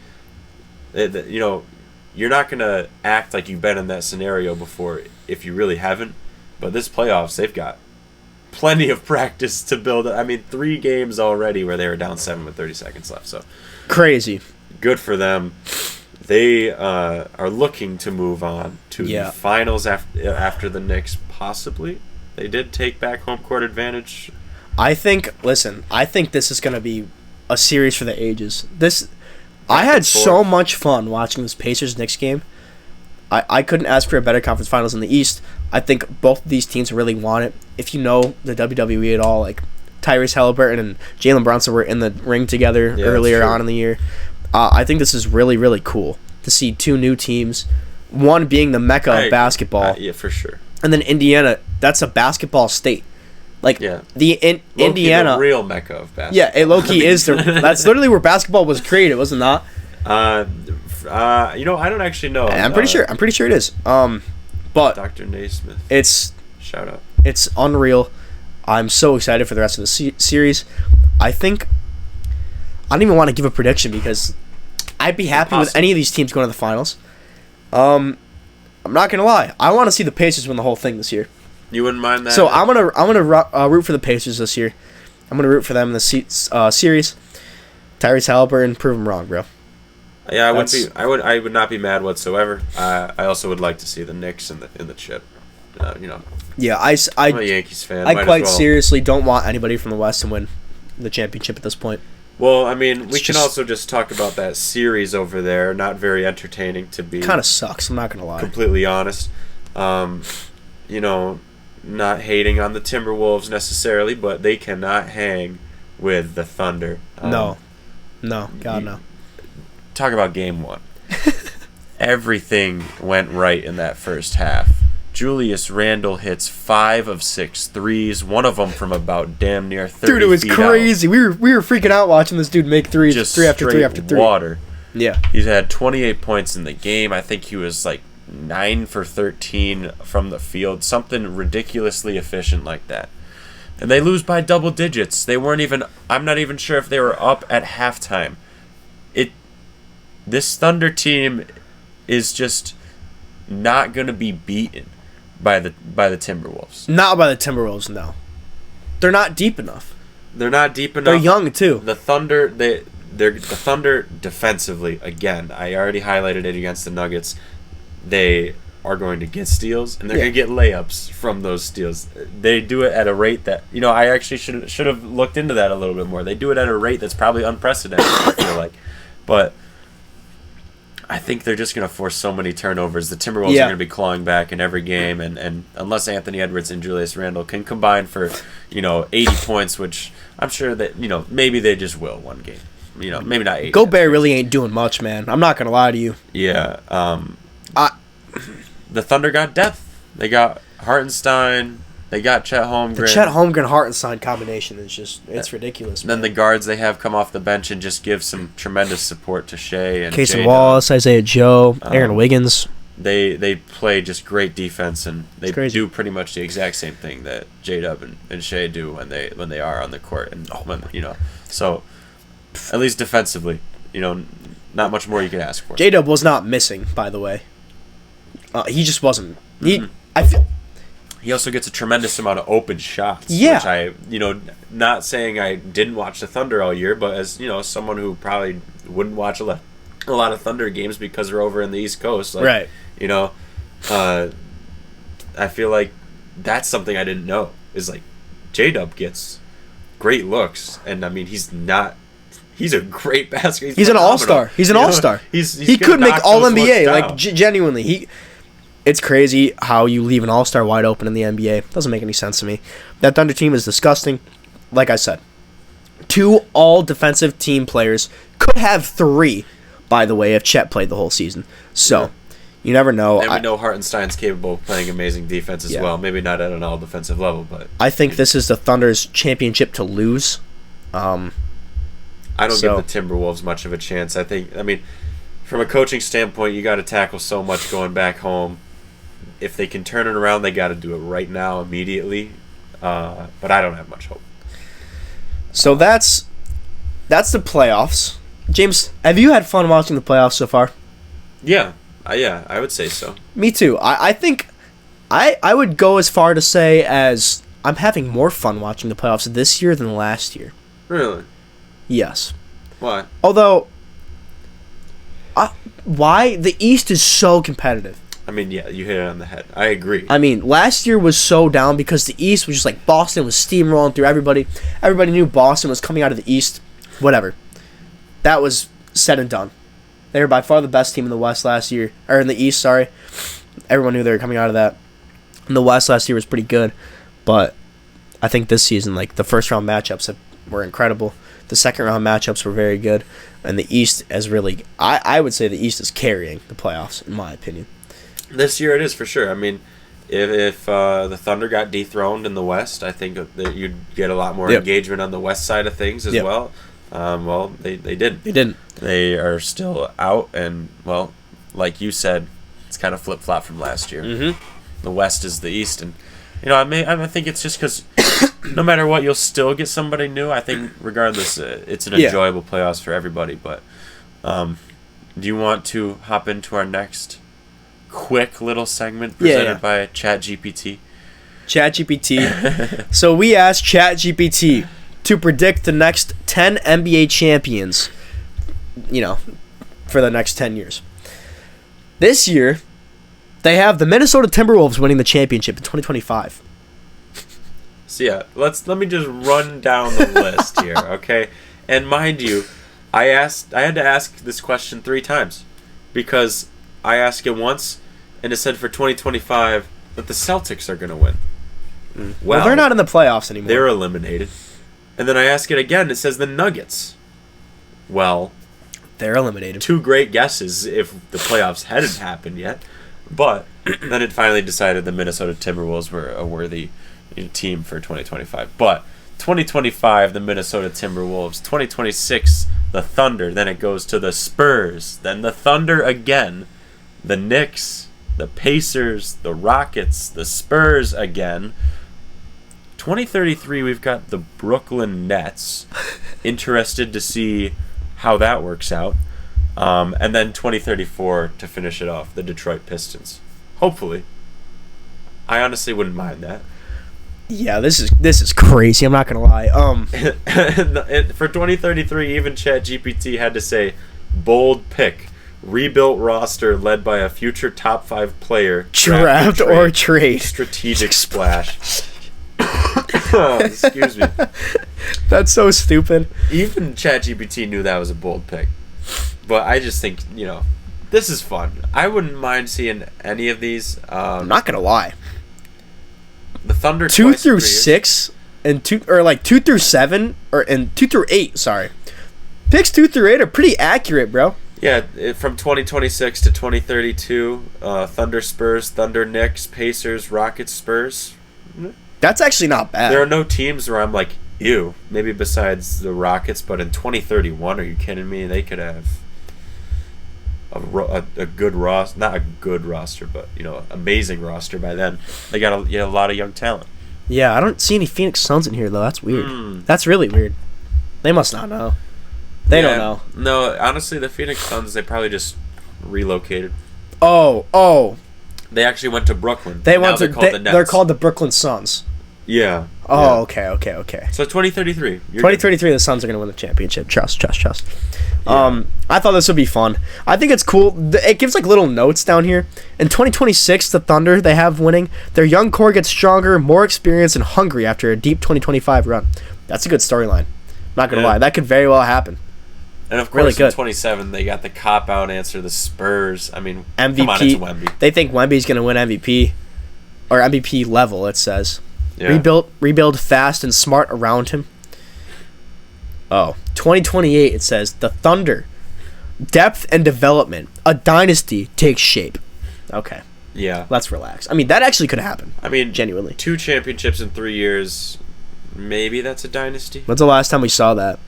you're not gonna act like you've been in that scenario before if you really haven't. But this playoffs, they've got plenty of practice to build. 3 games already where they were down 7 with 30 seconds left. So crazy. Good for them. They are looking to move on to the finals after the Knicks, possibly. They did take back home court advantage. I think this is going to be a series for the ages. I had so much fun watching this Pacers-Knicks game. I couldn't ask for a better conference finals in the East. I think both of these teams really want it. If you know the WWE at all, like Tyrese Halliburton and Jalen Brunson were in the ring together earlier on in the year. I think this is really, really cool to see two new teams, one being the mecca of basketball. Yeah, for sure. And then Indiana, that's a basketball state. Like Indiana, the real mecca of basketball. Yeah, it low-key is. That's literally where basketball was created, wasn't that? I don't actually know. I'm pretty sure. I'm pretty sure it is. But Dr. Naismith. Shout out. It's unreal. I'm so excited for the rest of the series. I don't even want to give a prediction because I'd be happy with any of these teams going to the finals. I'm not gonna lie. I want to see the Pacers win the whole thing this year. You wouldn't mind that? So I'm gonna root for the Pacers this year. I'm gonna root for them in the series. Tyrese Halliburton, prove him wrong, bro. Yeah, I would not be mad whatsoever. I also would like to see the Knicks in the chip. Yeah, I'm a Yankees fan. I quite seriously don't want anybody from the West to win the championship at this point. Well, I mean, we can also just talk about that series over there. Not very entertaining to be. Kind of sucks. I'm not gonna lie. Completely honest. Not hating on the Timberwolves necessarily, but they cannot hang with the Thunder. No, God no. Talk about game one. Everything went right in that first half. Julius Randle hits 5 of 6 threes, one of them from about damn near 30 Dude, it was feet crazy. Out. We were freaking out watching this dude make threes, just three after three after three. Water. Yeah. He's had 28 points in the game. I think he was like 9 for 13 from the field, something ridiculously efficient like that. And they lose by double digits. They weren't even. I'm not even sure if they were up at halftime. This Thunder team is just not going to be beaten by the Timberwolves. Not by the Timberwolves, no. They're not deep enough. They're not deep enough. They're young too. The Thunder, the Thunder defensively, again, I already highlighted it against the Nuggets. They are going to get steals and they're going to get layups from those steals. They do it at a rate that, I actually should have looked into that a little bit more. They do it at a rate that's probably unprecedented, I feel like. But I think they're just going to force so many turnovers. The Timberwolves are going to be clawing back in every game, and unless Anthony Edwards and Julius Randle can combine for, 80 points, which I'm sure that, maybe they just will one game. Maybe not 80. Gobert really ain't doing much, man. I'm not going to lie to you. Yeah. The Thunder got depth. They got Hartenstein. They got Chet Holmgren. The Chet Holmgren-Hartenstein combination is just, it's ridiculous, man. Then the guards they have come off the bench and just give some tremendous support to Shea and Casey Wallace, Isaiah Joe, Aaron Wiggins. They play just great defense, and they do pretty much the exact same thing that J-Dub and Shea do when they are on the court. And so at least defensively, not much more you could ask for. J-Dub was not missing, by the way. He just wasn't. He also gets a tremendous amount of open shots. Yeah. Which not saying I didn't watch the Thunder all year, but as, someone who probably wouldn't watch a lot of Thunder games because they're over in the East Coast. Like, right. I feel like that's something I didn't know. Is like, J-Dub gets great looks, and I mean, he's a great basketball. He's an all-star. He could make All-NBA. Like, genuinely. It's crazy how you leave an all-star wide open in the NBA. Doesn't make any sense to me. That Thunder team is disgusting. Like I said, 2 all-defensive team players. Could have 3, by the way, if Chet played the whole season. So, you never know. And we know Hartenstein's capable of playing amazing defense as well. Maybe not at an all-defensive level, but I think this is the Thunder's championship to lose. I don't give the Timberwolves much of a chance. From a coaching standpoint, you got to tackle so much going back home. If they can turn it around, they got to do it right now, immediately. But I don't have much hope. So that's the playoffs. James, have you had fun watching the playoffs so far? Yeah, I would say so. Me too. I think I would go as far to say as I'm having more fun watching the playoffs this year than last year. Really? Yes. Why? Although, why? The East is so competitive. I mean, yeah, you hit it on the head. I agree. I mean, last year was so down because the East was just like Boston was steamrolling through everybody. Everybody knew Boston was coming out of the East. Whatever. that was said and done. They were by far the best team in the West last year, or in the East, sorry. Everyone knew they were coming out of that. And the West last year was pretty good, but I think this season, like, the first round matchups were incredible. The second round matchups were very good, and the East is really, I would say the East is carrying the playoffs, in my opinion. This year it is for sure. I mean, if the Thunder got dethroned in the West, I think that you'd get a lot more engagement on the West side of things as well. Well, they didn't. They didn't. They are still out, and, well, like you said, it's kind of flip-flop from last year. Mm-hmm. The West is the East, and, you know, I think it's just because no matter what, you'll still get somebody new. I think regardless, it's an enjoyable playoffs for everybody. But do you want to hop into our next quick little segment presented by ChatGPT? ChatGPT. So we asked ChatGPT to predict the next 10 NBA champions, for the next 10 years. This year, they have the Minnesota Timberwolves winning the championship in 2025. So let me just run down the list here, okay? And mind you, I had to ask this question 3 times because I asked it once and it said for 2025 that the Celtics are going to win. Well, they're not in the playoffs anymore. They're eliminated. And then I ask it again, it says the Nuggets. Well, they're eliminated. 2 great guesses if the playoffs hadn't happened yet. But then it finally decided the Minnesota Timberwolves were a worthy team for 2025. But 2025, the Minnesota Timberwolves. 2026, the Thunder. Then it goes to the Spurs. Then the Thunder again. The Knicks. The Pacers. The Rockets. The Spurs again. 2033, we've got the Brooklyn Nets. Interested to see how that works out. And then 2034 to finish it off, the Detroit Pistons. Hopefully. I honestly wouldn't mind that. Yeah, this is crazy. I'm not gonna lie. For 2033, even ChatGPT had to say, bold pick, rebuilt roster led by a future top 5 player, draft or trade, strategic splash. Excuse me. That's so stupid. Even ChatGPT knew that was a bold pick. But I just think, this is fun. I wouldn't mind seeing any of these. I'm not gonna lie. The Thunder 2 through 6 and 2 through 7 and 2 through 8. Sorry, picks 2 through 8 are pretty accurate, bro. Yeah, from 2026 to 2032, Thunder Spurs, Thunder Knicks, Pacers, Rockets Spurs. That's actually not bad. There are no teams where I'm like, ew. Maybe besides the Rockets, but in 2031, are you kidding me? They could have a good roster, not a good roster, but amazing roster by then. They got a lot of young talent. Yeah, I don't see any Phoenix Suns in here though. That's weird. That's really weird. They must not know. They don't know. No, honestly, the Phoenix Suns, they probably just relocated. Oh. They actually went to Brooklyn. They're called the Brooklyn Suns. Yeah. Oh, yeah. Okay. So 2033. 2033, the Suns are going to win the championship. Trust. Yeah. I thought this would be fun. I think it's cool. It gives like little notes down here. In 2026, the Thunder, they have winning. Their young core gets stronger, more experienced, and hungry after a deep 2025 run. That's a good storyline. Not going to lie. That could very well happen. And of course, in 27, they got the cop-out answer, the Spurs. I mean, MVP. Come on, it's Wemby. They think Wemby's going to win MVP. Or MVP level, it says. Yeah. Rebuild fast and smart around him. 2028, it says, the Thunder. Depth and development. A dynasty takes shape. Okay. Yeah. Let's relax. I mean, that actually could happen. I mean, genuinely. 2 championships in 3 years. Maybe that's a dynasty. When's the last time we saw that?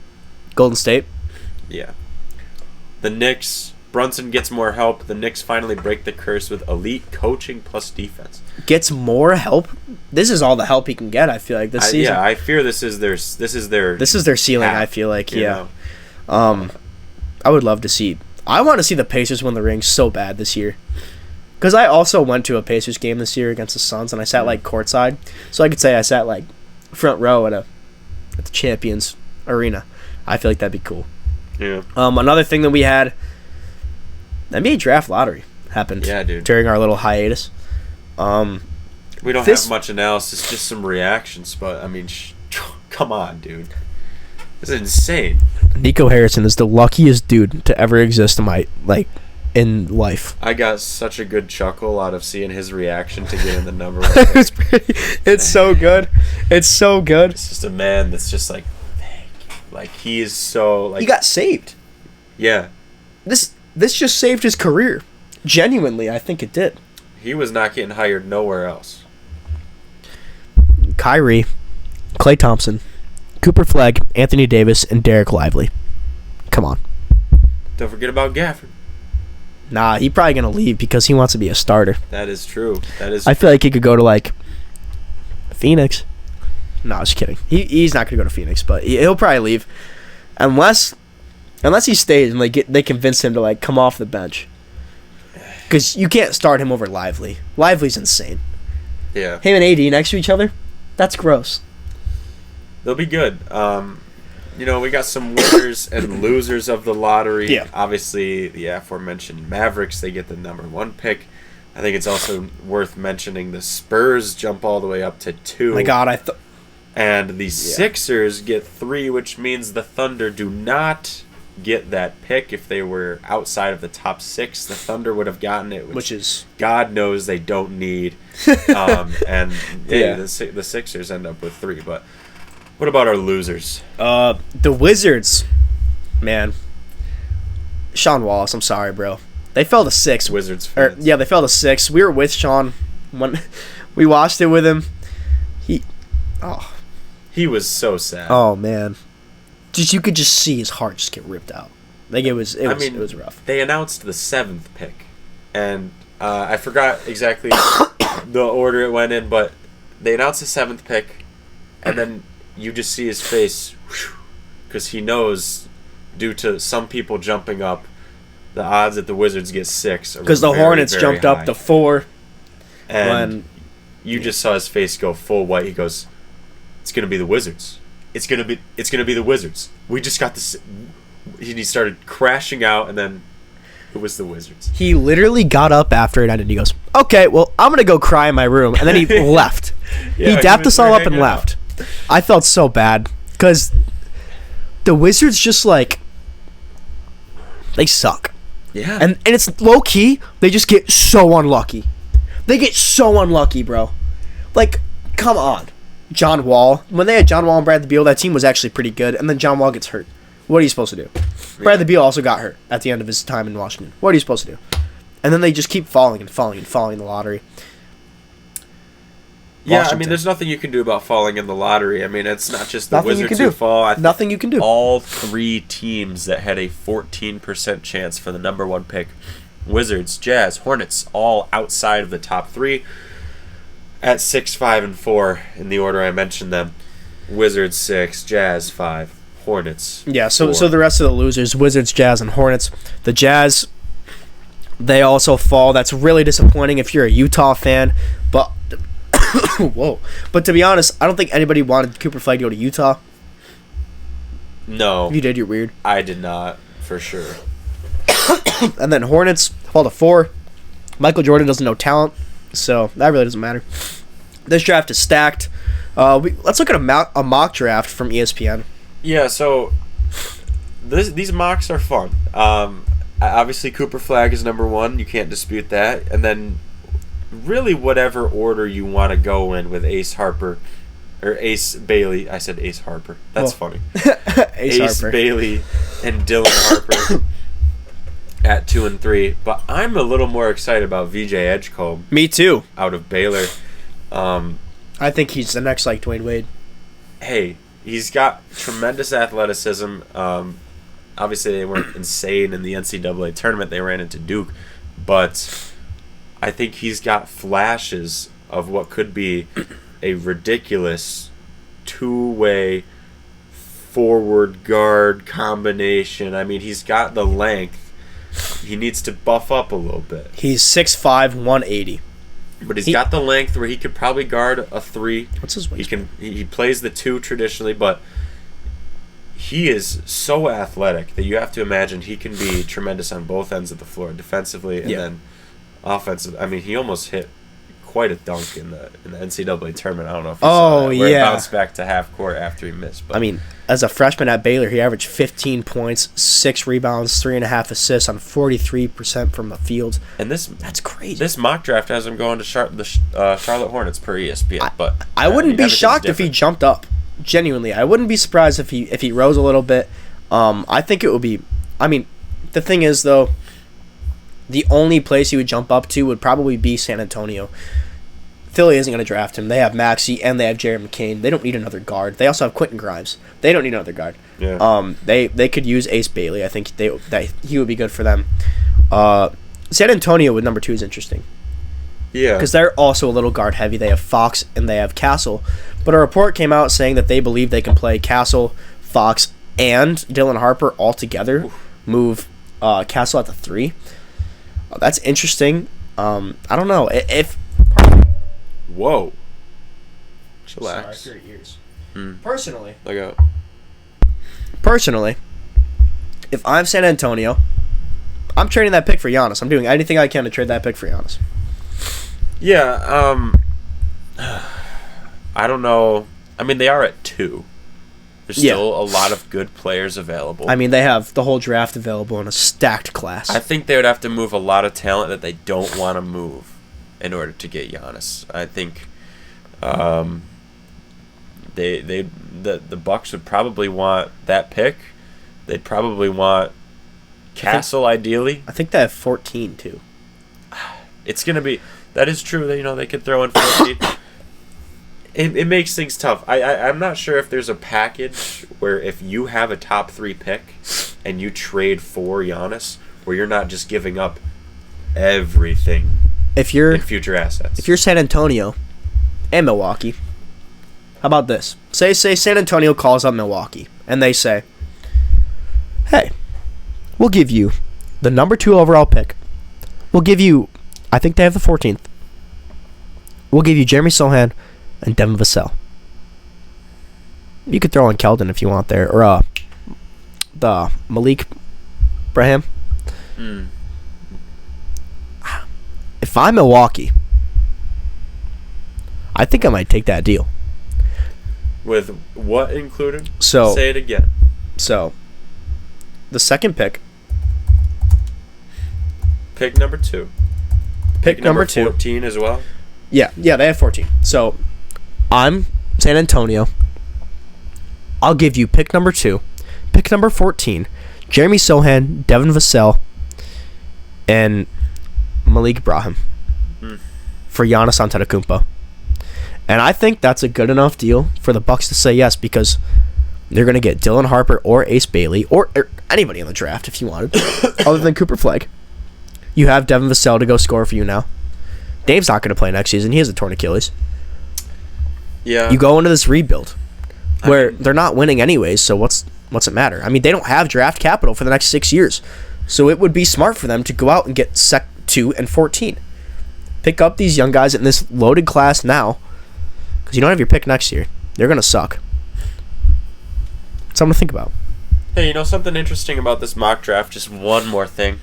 Golden State? Yeah. The Knicks. Brunson gets more help. The Knicks finally break the curse with elite coaching plus defense. Gets more help? This is all the help he can get, I feel like, this season. Yeah, I fear this is their ceiling, I feel like, yeah. Know? I would love to see. I want to see the Pacers win the ring so bad this year. Because I also went to a Pacers game this year against the Suns, and I sat, courtside. So I could say I sat, front row at the Champions Arena. I feel like that'd be cool. Yeah. Another thing that we had, the NBA draft lottery happened. Yeah, dude. During our little hiatus. We don't have much analysis, just some reactions. But I mean, come on, dude. This is insane. Nico Harrison is the luckiest dude to ever exist in life. I got such a good chuckle out of seeing his reaction to getting the number one pick. It's so good. It's so good. It's just a man that's just like, thank you. Like, he is so, like... He got saved. Yeah. This just saved his career. Genuinely, I think it did. He was not getting hired nowhere else. Kyrie, Klay Thompson, Cooper Flag, Anthony Davis, and Derek Lively. Come on. Don't forget about Gafford. Nah, he probably gonna leave because he wants to be a starter. That is true. I feel like he could go to like Phoenix. No, I was kidding. He's not gonna go to Phoenix, but he'll probably leave unless he stays and they convince him to like come off the bench. Because you can't start him over Lively. Lively's insane. Yeah. Him and AD next to each other, that's gross. They'll be good. We got some winners and losers of the lottery. Yeah. Obviously, the aforementioned Mavericks, they get the number 1 pick. I think it's also worth mentioning the Spurs jump all the way up to 2. Oh my God, And the Sixers get 3, which means the Thunder do not get that pick. If they were outside of the top 6, the Thunder would have gotten it, which is God knows they don't need. The Sixers end up with 3. But what about our losers? The Wizards, man. Sean Wallace, I'm sorry, bro. They fell to 6. Wizards fans. They fell to 6. We were with Sean when we watched it with him. He was so sad. Oh man, you could just see his heart just get ripped out. Like it was rough. They announced the 7th pick, and I forgot exactly the order it went in, but they announced the 7th pick, and then you just see his face, because he knows, due to some people jumping up, the odds that the Wizards get 6 because the Hornets very jumped high. Up to 4, and you just saw his face go full white. He goes, "It's gonna be the Wizards. It's gonna be the Wizards. We just got this." He started crashing out, and then it was the Wizards. He literally got up after it ended. And he goes, "Okay, well, I'm gonna go cry in my room," and then he left. He dapped us all up and left. I felt so bad because the Wizards just they suck. Yeah, and it's low key. They just get so unlucky. They get so unlucky, bro. Like, come on. John Wall. When they had John Wall and Bradley Beal, that team was actually pretty good, and then John Wall gets hurt. What are you supposed to do? Yeah. Bradley Beal also got hurt at the end of his time in Washington. What are you supposed to do? And then they just keep falling and falling and falling in the lottery. Yeah, Washington. I mean, there's nothing you can do about falling in the lottery. I mean, it's not just the Wizards who fall. Nothing you can do. All 3 teams that had a 14% chance for the number 1 pick, Wizards, Jazz, Hornets, all outside of the top 3 at 6, 5, and 4 in the order I mentioned them. Wizards 6, Jazz 5, Hornets. Yeah, so the rest of the losers, Wizards, Jazz, and Hornets. The Jazz, they also fall. That's really disappointing if you're a Utah fan. But whoa. But to be honest, I don't think anybody wanted Cooper Flag to go to Utah. No. If you did, you're weird. I did not, for sure. And then Hornets fall to 4. Michael Jordan doesn't know talent, so that really doesn't matter. This draft is stacked. Let's look at a mock draft from ESPN. Yeah, so these mocks are fun. Obviously, Cooper Flag is number 1. You can't dispute that. And then really whatever order you want to go in with Ace Harper or Ace Bailey. I said Ace Harper. That's funny. Ace Harper. Bailey and Dylan Harper at 2 and 3. But I'm a little more excited about VJ Edgecombe. Me too. Out of Baylor. I think he's the next Dwayne Wade. Hey, he's got tremendous athleticism. Obviously, they weren't insane in the NCAA tournament. They ran into Duke. But I think he's got flashes of what could be a ridiculous 2-way forward guard combination. I mean, he's got the length. He needs to buff up a little bit. He's 6'5", 180. But he's got the length where he could probably guard a 3. What's his wingspan? He plays the 2 traditionally, but he is so athletic that you have to imagine he can be tremendous on both ends of the floor, defensively and then offensive. I mean, he almost hit quite a dunk in the NCAA tournament. I don't know if you saw that, where he bounced back to half court after he missed. But I mean, as a freshman at Baylor, he averaged 15 points, 6 rebounds, 3.5 assists on 43% from the field. And that's crazy. This mock draft has him going to Charlotte Hornets per ESPN. But I wouldn't be shocked if he jumped up. Genuinely, I wouldn't be surprised if he rose a little bit. I think it would be. I mean, the thing is though, the only place he would jump up to would probably be San Antonio. Philly isn't going to draft him. They have Maxey and they have Jared McCain. They don't need another guard. They also have Quentin Grimes. They don't need another guard. Yeah. They could use Ace Bailey. I think that he would be good for them. San Antonio with number 2 is interesting. Yeah. Because they're also a little guard heavy. They have Fox and they have Castle. But a report came out saying that they believe they can play Castle, Fox, and Dylan Harper all together. Move Castle at the 3. That's interesting. I don't know if. Whoa. Chillax. Sorry, your ears. Personally. Look out. Personally, if I'm San Antonio, I'm trading that pick for Giannis. I'm doing anything I can to trade that pick for Giannis. Yeah. I don't know. I mean, they are at 2. There's still a lot of good players available. I mean, they have the whole draft available in a stacked class. I think they would have to move a lot of talent that they don't want to move in order to get Giannis. I think the Bucks would probably want that pick. They'd probably want Castle ideally. I think they have 14 too. It's gonna be. That is true. That they could throw in 14. It makes things tough. I'm not sure if there's a package where if you have a top 3 pick and you trade for Giannis, where you're not just giving up everything in future assets. If you're San Antonio and Milwaukee, how about this? Say San Antonio calls up Milwaukee and they say, hey, we'll give you the number 2 overall pick. We'll give you, I think they have the 14th. We'll give you Jeremy Sohan and Devin Vassell. You could throw in Keldon if you want there, or the Malik Braham. If I'm Milwaukee, I think I might take that deal. With what included? So say it again. So the second pick. Pick number 2. Pick number 2. 14 as well? Yeah, they have 14. So I'm San Antonio. I'll give you pick number 2, pick number 14, Jeremy Sohan, Devin Vassell, and Malik Braham for Giannis Antetokounmpo. And I think that's a good enough deal for the Bucks to say yes, because they're going to get Dylan Harper or Ace Bailey or anybody in the draft if you wanted, other than Cooper Flagg. You have Devin Vassell to go score for you now. Dame's not going to play next season. He has a torn Achilles. Yeah. You go into this rebuild where they're not winning anyways, so what's it matter? I mean, they don't have draft capital for the next 6 years. So it would be smart for them to go out and get 2 and 14. Pick up these young guys in this loaded class now, because you don't have your pick next year. They're going to suck. Something to think about. Hey, something interesting about this mock draft, just one more thing,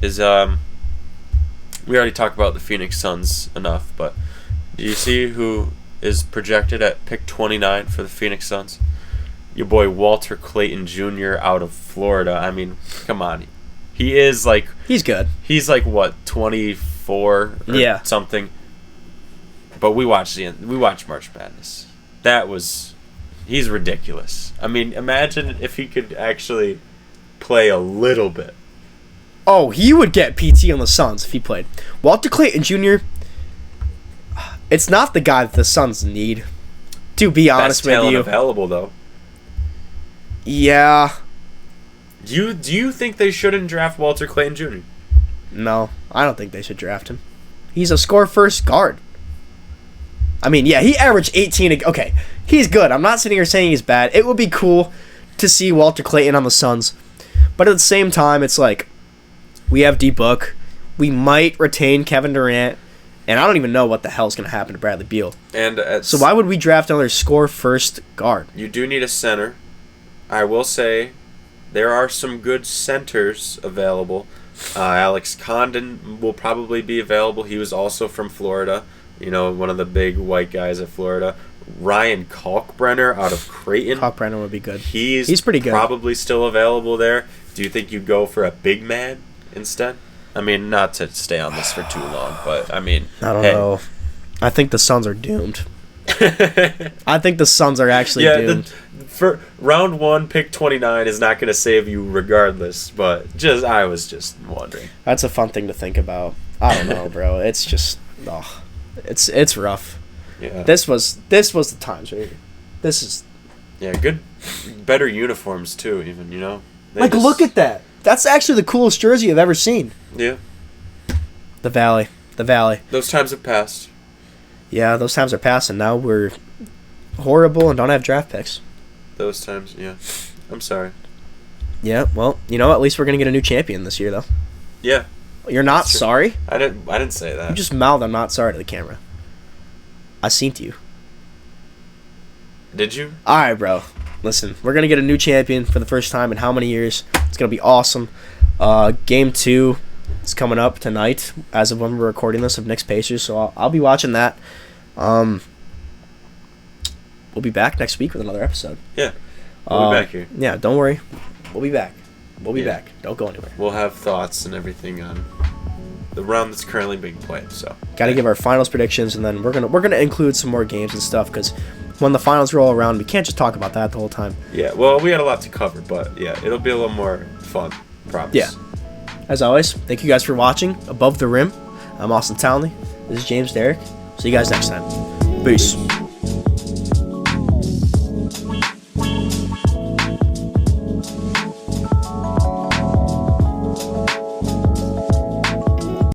is we already talked about the Phoenix Suns enough, but do you see who is projected at pick 29 for the Phoenix Suns? Your boy Walter Clayton Jr. out of Florida. I mean, come on. He is like... He's good. He's like, what, 24 or something? But we watched March Madness. He's ridiculous. I mean, imagine if he could actually play a little bit. Oh, he would get PT on the Suns if he played. Walter Clayton Jr., it's not the guy that the Suns need, to be honest with you. Best talent available, though. Yeah. Do you think they shouldn't draft Walter Clayton Jr.? No, I don't think they should draft him. He's a score-first guard. I mean, yeah, he averaged 18. Okay, he's good. I'm not sitting here saying he's bad. It would be cool to see Walter Clayton on the Suns. But at the same time, it's like, we have D-Book. We might retain Kevin Durant. And I don't even know what the hell's going to happen to Bradley Beal. So why would we draft another score-first guard? You do need a center. I will say there are some good centers available. Alex Condon will probably be available. He was also from Florida. one of the big white guys at Florida. Ryan Kalkbrenner out of Creighton. Kalkbrenner would be good. He's pretty good. Probably still available there. Do you think you go for a big man instead? I mean, not to stay on this for too long, but I mean, I don't know. I think the Suns are doomed. I think the Suns are actually doomed. For round 1, pick 29 is not going to save you regardless. But I was just wondering. That's a fun thing to think about. I don't know, bro. It's just, it's rough. Yeah. This was the times right here. This is. Yeah, good, better uniforms too. Even look at that. That's actually the coolest jersey I've ever seen. Yeah. The Valley. Those times have passed. Yeah, those times are passing. Now we're horrible and don't have draft picks. Those times, yeah. I'm sorry. Yeah, well, at least we're gonna get a new champion this year, though. Yeah. You're not sorry? I didn't say that. You just mouthed "I'm not sorry" to the camera. I seen to you. Did you? All right, bro. Listen, we're gonna get a new champion for the first time in how many years? It's gonna be awesome. Game 2 is coming up tonight, as of when we're recording this, of Knicks Pacers. So I'll be watching that. We'll be back next week with another episode. Yeah. We'll be back here. Yeah, don't worry. We'll be back. We'll be back. Don't go anywhere. We'll have thoughts and everything on the round that's currently being played. So got to give our finals predictions, and then we're gonna include some more games and stuff, because when the finals roll around, we can't just talk about that the whole time. Yeah. Well, we had a lot to cover, but yeah, it'll be a little more fun. Promise. Yeah. As always, thank you guys for watching Above the Rim. I'm Austin Townley. This is James Derrick. See you guys next time. Peace.